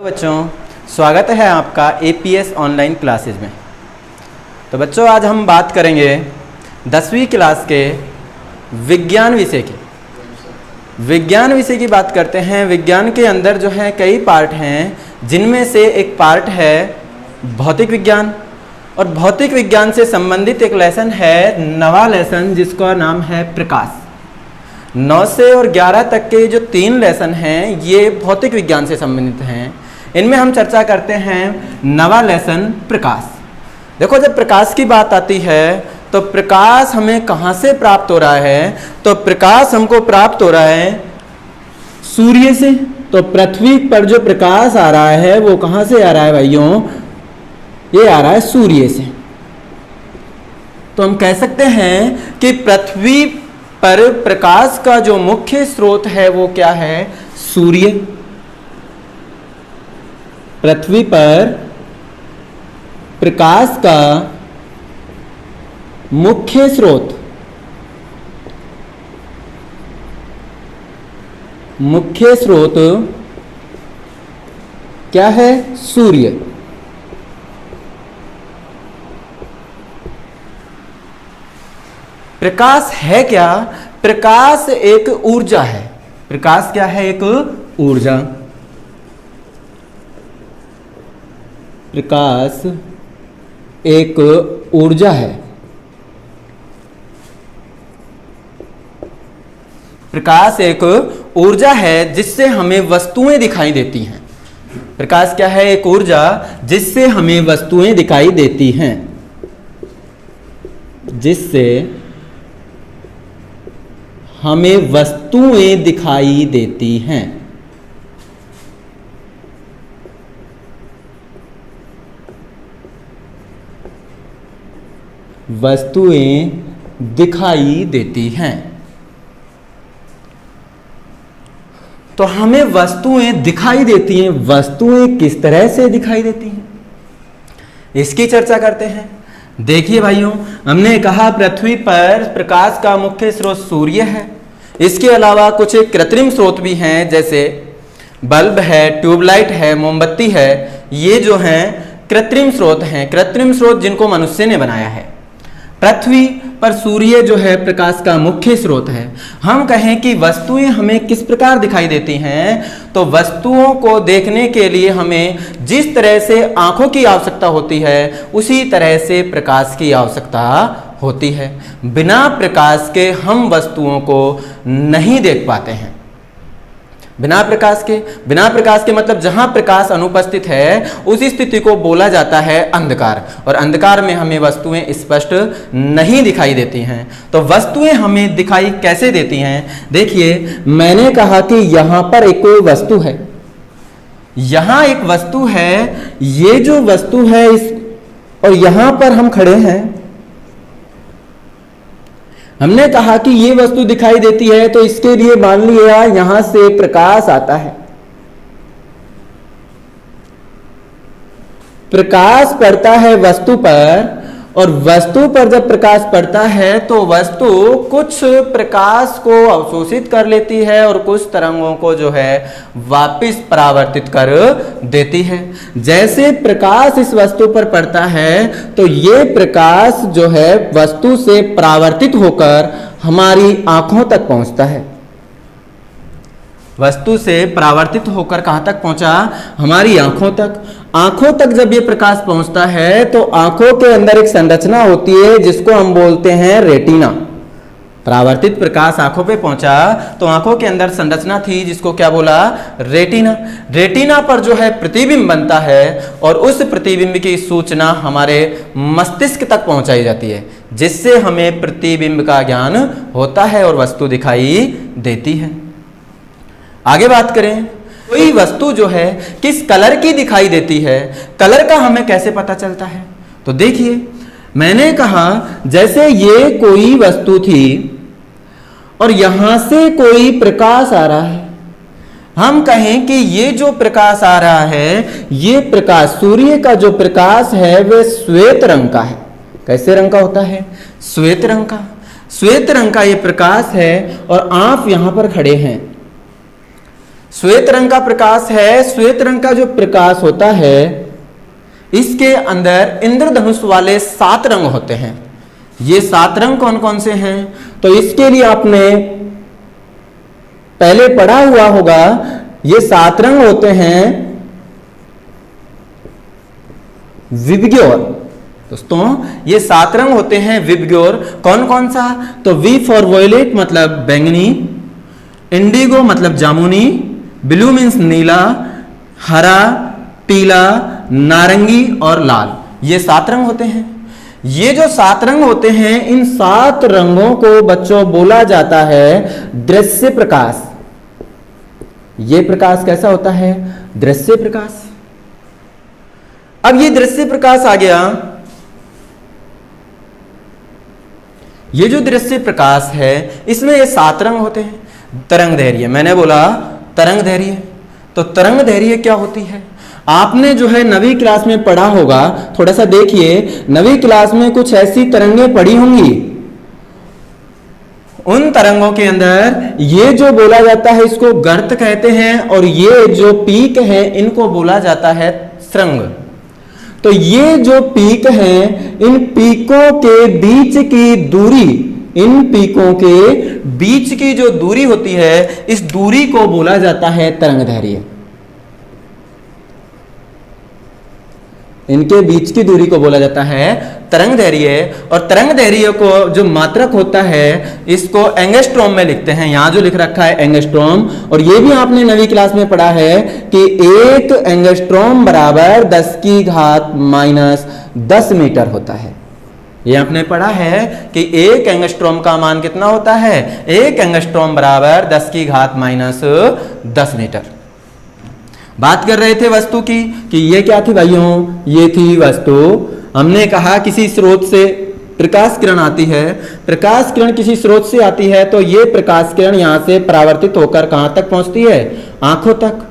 बच्चों, स्वागत है आपका एपीएस ऑनलाइन क्लासेज में। तो बच्चों, आज हम बात करेंगे 10वीं क्लास के विज्ञान विषय की। विज्ञान विषय की बात करते हैं। विज्ञान के अंदर जो है कई पार्ट हैं, जिनमें से एक पार्ट है भौतिक विज्ञान, और भौतिक विज्ञान से संबंधित एक लेसन है नवा लेसन, जिसका नाम है प्रकाश। 9 से और 11 तक के जो 3 लेसन हैं ये भौतिक विज्ञान से संबंधित हैं। इनमें हम चर्चा करते हैं नवा लेसन प्रकाश। देखो, जब प्रकाश की बात आती है तो प्रकाश हमें कहाँ से प्राप्त हो रहा है? तो प्रकाश हमको प्राप्त हो रहा है सूर्य से। तो पृथ्वी पर जो प्रकाश आ रहा है वो कहाँ से आ रहा है भाइयों? ये आ रहा है सूर्य से। तो हम कह सकते हैं कि पृथ्वी पर प्रकाश का जो मुख्य स्रोत है वो क्या है? सूर्य। पृथ्वी पर प्रकाश का मुख्य स्रोत क्या है? सूर्य। प्रकाश है क्या? प्रकाश एक ऊर्जा है। प्रकाश क्या है? एक ऊर्जा। प्रकाश एक ऊर्जा है। प्रकाश एक ऊर्जा है जिससे हमें वस्तुएं दिखाई देती हैं। प्रकाश क्या है? एक ऊर्जा जिससे हमें वस्तुएं दिखाई देती हैं। जिससे हमें वस्तुएं दिखाई देती हैं। वस्तुएं दिखाई देती हैं। तो हमें वस्तुएं दिखाई देती हैं। वस्तुएं किस तरह से दिखाई देती हैं, इसकी चर्चा करते हैं। देखिए भाइयों, हमने कहा पृथ्वी पर प्रकाश का मुख्य स्रोत सूर्य है। इसके अलावा कुछ कृत्रिम स्रोत भी हैं, जैसे बल्ब है, ट्यूबलाइट है, मोमबत्ती है। ये जो हैं कृत्रिम स्रोत हैं। कृत्रिम स्रोत जिनको मनुष्य ने बनाया है। पृथ्वी पर सूर्य जो है प्रकाश का मुख्य स्रोत है। हम कहें कि वस्तुएं हमें किस प्रकार दिखाई देती हैं, तो वस्तुओं को देखने के लिए हमें जिस तरह से आंखों की आवश्यकता होती है उसी तरह से प्रकाश की आवश्यकता होती है। बिना प्रकाश के हम वस्तुओं को नहीं देख पाते हैं। बिना प्रकाश के मतलब जहां प्रकाश अनुपस्थित है उस स्थिति को बोला जाता है अंधकार, और अंधकार में हमें वस्तुएं स्पष्ट नहीं दिखाई देती हैं। तो वस्तुएं हमें दिखाई कैसे देती हैं? देखिए, मैंने कहा कि यहां पर एक कोई वस्तु है। यहां एक वस्तु है। ये जो वस्तु है और यहां पर हम खड़े हैं। हमने कहा कि ये वस्तु दिखाई देती है, तो इसके लिए मान लिया यहां से प्रकाश आता है। प्रकाश पड़ता है वस्तु पर, और वस्तु पर जब प्रकाश पड़ता है तो वस्तु कुछ प्रकाश को अवशोषित कर लेती है और कुछ तरंगों को जो है वापस परावर्तित कर देती है। जैसे प्रकाश इस वस्तु पर पड़ता है तो ये प्रकाश जो है वस्तु से परावर्तित होकर हमारी आंखों तक पहुंचता है। वस्तु से परावर्तित होकर कहां तक पहुंचा? हमारी आंखों तक। आंखों तक जब ये प्रकाश पहुंचता है तो आंखों के अंदर एक संरचना होती है जिसको हम बोलते हैं रेटिना। परावर्तित प्रकाश आंखों पे पहुंचा तो आंखों के अंदर संरचना थी जिसको क्या बोला? रेटिना। रेटिना पर जो है प्रतिबिंब बनता है और उस प्रतिबिंब की सूचना हमारे मस्तिष्क तक पहुंचाई जाती है, जिससे हमें प्रतिबिंब का ज्ञान होता है और वस्तु दिखाई देती है। आगे बात करें, कोई वस्तु जो है किस कलर की दिखाई देती है, कलर का हमें कैसे पता चलता है? तो देखिए, मैंने कहा जैसे ये कोई वस्तु थी और यहां से कोई प्रकाश आ रहा है। हम कहें कि ये जो प्रकाश आ रहा है, ये प्रकाश सूर्य का जो प्रकाश है वह श्वेत रंग का है। कैसे रंग का होता है? श्वेत रंग का। श्वेत रंग का ये प्रकाश है और आप यहां पर खड़े हैं। श्वेत रंग का प्रकाश है, श्वेत रंग का जो प्रकाश होता है इसके अंदर इंद्रधनुष वाले 7 रंग होते हैं। ये 7 रंग कौन कौन से हैं? तो इसके लिए आपने पहले पढ़ा हुआ होगा, ये 7 रंग होते हैं विबग्योर। दोस्तों ये 7 रंग होते हैं विबग्योर। कौन कौन सा? तो वी फॉर वॉयलेट मतलब बैंगनी, इंडिगो मतलब जामुनी, ब्लू मीन्स नीला, हरा, पीला, नारंगी और लाल। ये 7 रंग होते हैं। ये जो 7 रंग होते हैं, इन 7 रंगों को बच्चों बोला जाता है दृश्य प्रकाश। ये प्रकाश कैसा होता है? दृश्य प्रकाश। अब ये दृश्य प्रकाश आ गया। ये जो दृश्य प्रकाश है इसमें ये 7 रंग होते हैं। तरंग दैर्घ्य, मैंने बोला तरंग दैर्घ्य। तो तरंग दैर्घ्य क्या होती है? आपने जो है 9वीं क्लास में पढ़ा होगा, थोड़ा सा देखिए, 9वीं क्लास में कुछ ऐसी तरंगें पढ़ी होंगी। उन तरंगों के अंदर ये जो बोला जाता है इसको गर्त कहते हैं, और ये जो पीक है इनको बोला जाता है श्रृंग। तो ये जो पीक है, इन पीकों के बीच की दूरी, इन पीकों के बीच की जो दूरी होती है, इस दूरी को बोला जाता है तरंग दैर्घ्य। इनके बीच की दूरी को बोला जाता है तरंग दैर्घ्य। और तरंग दैर्घ्य को जो मात्रक होता है इसको एंगस्ट्रॉम में लिखते हैं। यहां जो लिख रखा है एंगस्ट्रॉम, और ये भी आपने 9वीं क्लास में पढ़ा है कि 1 एंगस्ट्रॉम बराबर 10 की घात -10 मीटर होता है। ये आपने पढ़ा है कि 1 एंगस्ट्रॉम का मान कितना होता है? 1 एंगस्ट्रॉम बराबर 10 की घात -10 मीटर। बात कर रहे थे वस्तु की कि ये क्या थी भाइयों? ये थी वस्तु। हमने कहा किसी स्रोत से प्रकाश किरण आती है, प्रकाश किरण किसी स्रोत से आती है, तो ये प्रकाश किरण यहां से परावर्तित होकर कहां तक पहुंचती है? आंखों तक।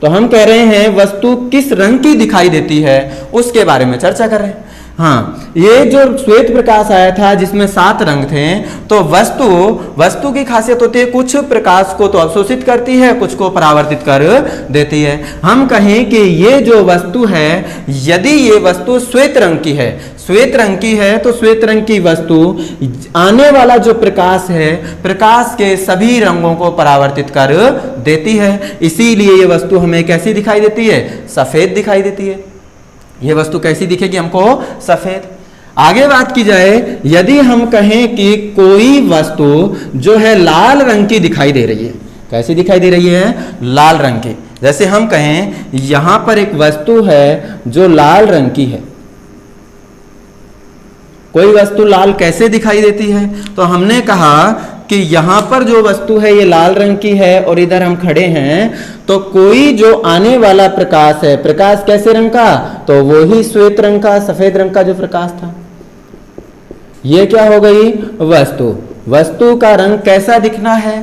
तो हम कह रहे हैं वस्तु किस रंग की दिखाई देती है उसके बारे में चर्चा कर रहे हैं। हाँ, ये जो श्वेत प्रकाश आया था जिसमें 7 रंग थे, तो वस्तु की खासियत होती है कुछ प्रकाश को तो अवशोषित करती है, कुछ को परावर्तित कर देती है। हम कहें कि ये जो वस्तु है, यदि ये वस्तु श्वेत रंग की है, श्वेत रंग की है, तो श्वेत रंग की वस्तु आने वाला जो प्रकाश है, प्रकाश के सभी रंगों को परावर्तित कर देती है। इसीलिए ये वस्तु हमें कैसी दिखाई देती है? सफेद दिखाई देती है। यह वस्तु कैसी दिखेगी हमको? सफेद। आगे बात की जाए, यदि हम कहें कि कोई वस्तु जो है लाल रंग की दिखाई दे रही है, कैसी दिखाई दे रही है? लाल रंग की। जैसे हम कहें यहां पर एक वस्तु है जो लाल रंग की है। कोई वस्तु लाल कैसे दिखाई देती है? तो हमने कहा कि यहां पर जो वस्तु है ये लाल रंग की है और इधर हम खड़े हैं, तो कोई जो आने वाला प्रकाश है, प्रकाश कैसे रंग का? तो वो ही श्वेत रंग का, सफेद रंग का जो प्रकाश था। ये क्या हो गई? वस्तु। वस्तु का रंग कैसा दिखना है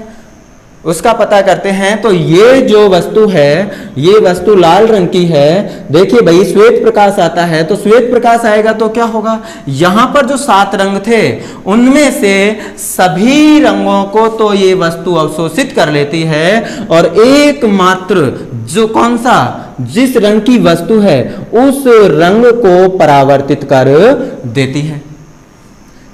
उसका पता करते हैं। तो ये जो वस्तु है, ये वस्तु लाल रंग की है। देखिए भाई, श्वेत प्रकाश आता है, तो श्वेत प्रकाश आएगा तो क्या होगा? यहां पर जो 7 रंग थे उनमें से सभी रंगों को तो ये वस्तु अवशोषित कर लेती है, और एकमात्र जो कौन सा, जिस रंग की वस्तु है उस रंग को परावर्तित कर देती है।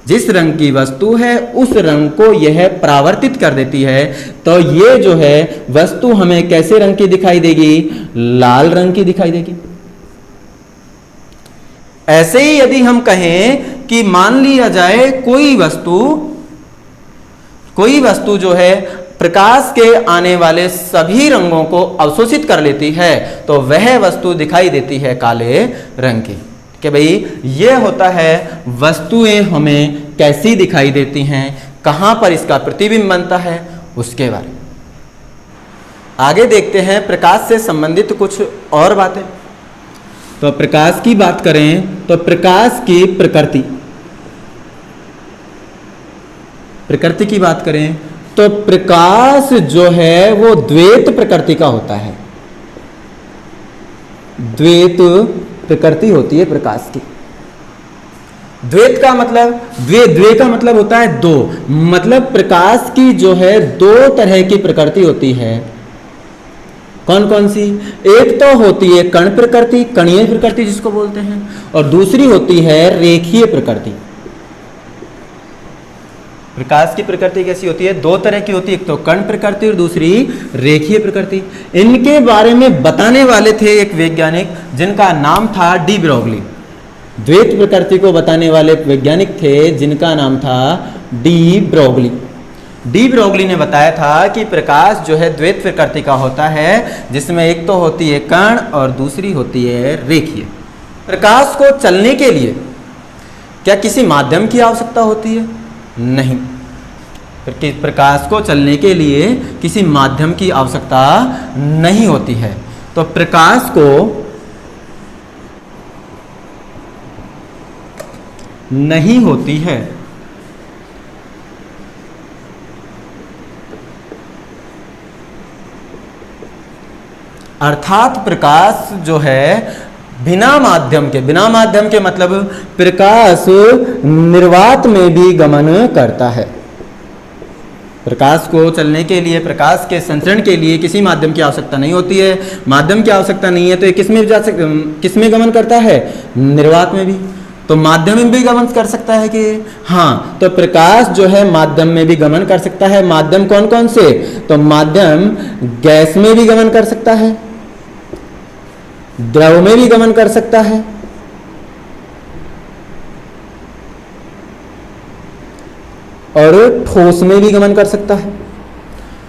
जिस रंग की वस्तु है उस रंग को यह परावर्तित कर देती है। तो ये जो है वस्तु हमें कैसे रंग की दिखाई देगी? लाल रंग की दिखाई देगी। ऐसे ही यदि हम कहें कि मान लिया जाए कोई वस्तु जो है प्रकाश के आने वाले सभी रंगों को अवशोषित कर लेती है, तो वह वस्तु दिखाई देती है काले रंग की। कि भाई ये होता है वस्तुएं हमें कैसी दिखाई देती हैं, कहां पर इसका प्रतिबिंब बनता है, उसके बारे में आगे देखते हैं। प्रकाश से संबंधित कुछ और बातें। तो प्रकाश की बात करें तो प्रकाश की प्रकृति की बात करें तो प्रकाश जो है वो द्वैत प्रकृति का होता है। द्वैत प्रकृति होती है प्रकाश की। द्वैत का मतलब, द्वे का मतलब होता है दो। मतलब प्रकाश की जो है 2 तरह की प्रकृति होती है। कौन कौन सी? एक तो होती है कण प्रकृति, कणीय प्रकृति जिसको बोलते हैं, और दूसरी होती है रेखीय प्रकृति। प्रकाश की प्रकृति कैसी होती है? दो तरह की होती है, एक तो कण प्रकृति और दूसरी रेखीय प्रकृति। इनके बारे में बताने वाले थे एक वैज्ञानिक जिनका नाम था डी ब्रोगली। द्वैत प्रकृति को बताने वाले वैज्ञानिक थे जिनका नाम था डी ब्रोगली। डी ब्रोगली ने बताया था कि प्रकाश जो है द्वैत प्रकृति का होता है, जिसमें एक तो होती है कण और दूसरी होती है रेखीय। प्रकाश को चलने के लिए क्या किसी माध्यम की आवश्यकता होती है? नहीं। प्रकाश को चलने के लिए किसी माध्यम की आवश्यकता नहीं होती है। तो प्रकाश को नहीं होती है। अर्थात प्रकाश जो है बिना माध्यम के मतलब प्रकाश निर्वात में भी गमन करता है। प्रकाश को चलने के लिए, प्रकाश के संचरण के लिए किसी माध्यम की आवश्यकता नहीं होती है। माध्यम की आवश्यकता नहीं है तो ये किसमें गमन करता है? निर्वात में भी। तो माध्यम में भी गमन कर सकता है कि? हाँ, तो प्रकाश जो है माध्यम में भी गमन कर सकता है। माध्यम कौन कौन से? तो माध्यम गैस में भी गमन कर सकता है, द्रव में भी गमन कर सकता है, और ठोस में भी गमन कर सकता है।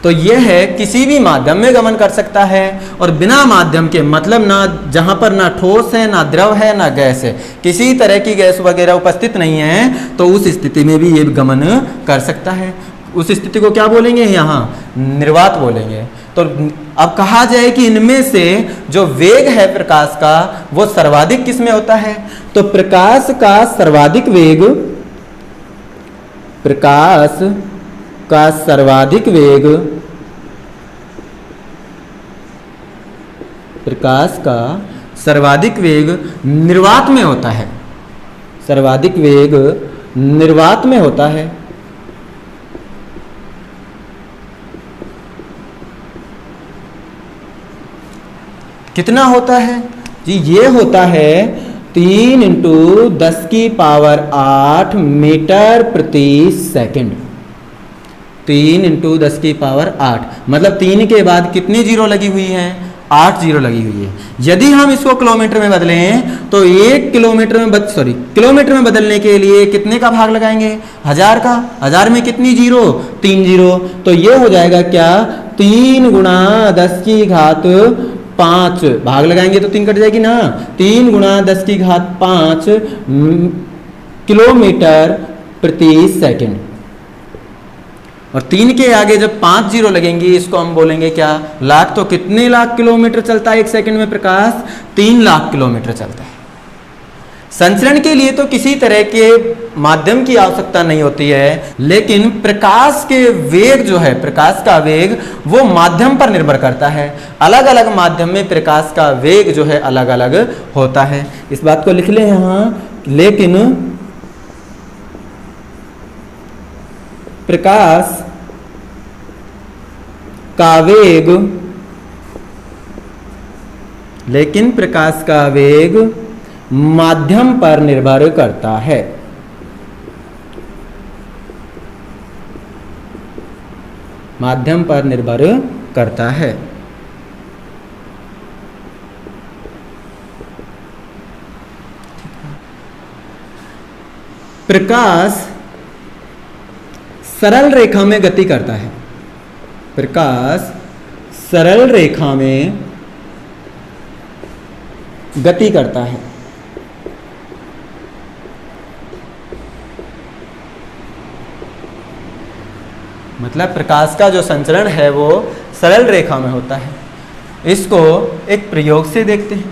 तो यह है किसी भी माध्यम में गमन कर सकता है, और बिना माध्यम के मतलब ना जहां पर ना ठोस है, ना द्रव है, ना गैस है, किसी तरह की गैस वगैरह उपस्थित नहीं है, तो उस स्थिति में भी ये गमन कर सकता है। उस स्थिति को क्या बोलेंगे? यहाँ निर्वात बोलेंगे। तो अब कहा जाए कि इनमें से जो वेग है प्रकाश का वो सर्वाधिक किस में होता है? तो प्रकाश का सर्वाधिक वेग, प्रकाश का सर्वाधिक वेग, प्रकाश का सर्वाधिक वेग निर्वात में होता है। सर्वाधिक वेग निर्वात में होता है। कितना होता है जी? ये होता है 3 × 10⁸ मीटर प्रति सेकंड। 3 × 10⁸ मतलब 3 के बाद कितनी जीरो लगी हुई है? 8 जीरो लगी हुई है। यदि हम इसको किलोमीटर में बदलें तो 1 किलोमीटर में किलोमीटर में बदलने के लिए कितने का भाग लगाएंगे? 1000 का। 1000 में कितनी जीरो? 3 जीरो। तो ये हो जाएगा क्या? 3 × 10⁵5 भाग लगाएंगे तो 3 कट जाएगी ना। 3 × 10⁵5 किलोमीटर प्रति सेकंड। और 3 के आगे जब 5 जीरो लगेंगी इसको हम बोलेंगे क्या? लाख। तो कितने लाख किलोमीटर चलता है 1 सेकंड में प्रकाश? 3 लाख किलोमीटर चलता है। संचरण के लिए तो किसी तरह के माध्यम की आवश्यकता नहीं होती है, लेकिन प्रकाश के वेग जो है, प्रकाश का वेग वो माध्यम पर निर्भर करता है। अलग अलग माध्यम में प्रकाश का वेग जो है अलग अलग होता है। इस बात को लिख लें यहाँ। लेकिन प्रकाश का वेग, लेकिन प्रकाश का वेग माध्यम पर निर्भर करता है। माध्यम पर निर्भर करता है। प्रकाश सरल रेखा में गति करता है। प्रकाश सरल रेखा में गति करता है। मतलब प्रकाश का जो संचरण है वो सरल रेखा में होता है। इसको एक प्रयोग से देखते हैं।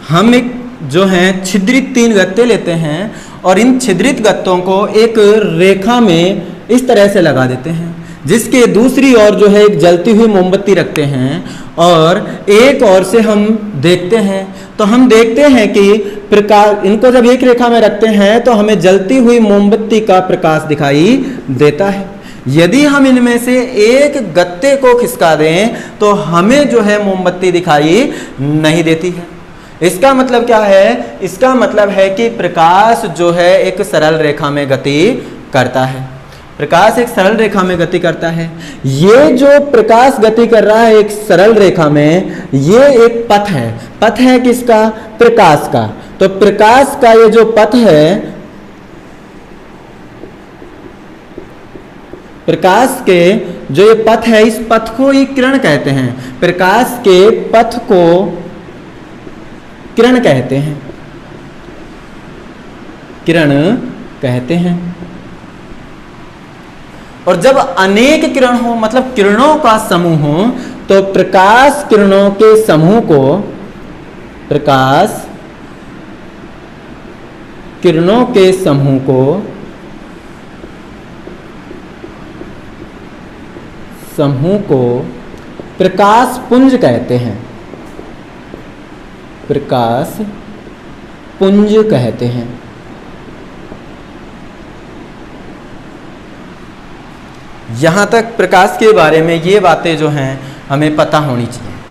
हम एक जो है छिद्रित 3 गत्ते लेते हैं और इन छिद्रित गत्तों को एक रेखा में इस तरह से लगा देते हैं, जिसके दूसरी ओर जो है एक जलती हुई मोमबत्ती रखते हैं और एक ओर से हम देखते हैं। तो हम देखते हैं कि प्रकाश, इनको जब एक रेखा में रखते हैं तो हमें जलती हुई मोमबत्ती का प्रकाश दिखाई देता है। यदि हम इनमें से एक गत्ते को खिसका दें तो हमें जो है मोमबत्ती दिखाई नहीं देती है। इसका मतलब क्या है? इसका मतलब है कि प्रकाश जो है एक सरल रेखा में गति करता है। प्रकाश एक सरल रेखा में गति करता है। ये जो प्रकाश गति कर रहा है एक सरल रेखा में, ये एक पथ है। पथ है किसका? प्रकाश का। तो प्रकाश का ये जो पथ है, प्रकाश के जो ये पथ है, इस पथ को ही किरण कहते हैं। प्रकाश के पथ को किरण कहते हैं, किरण कहते हैं। और जब अनेक किरण हो, मतलब किरणों का समूह हो, तो प्रकाश किरणों के समूह को, प्रकाश किरणों के समूह को प्रकाश पुंज कहते हैं। प्रकाश पुंज कहते हैं। यहां तक प्रकाश के बारे में ये बातें जो हैं हमें पता होनी चाहिए।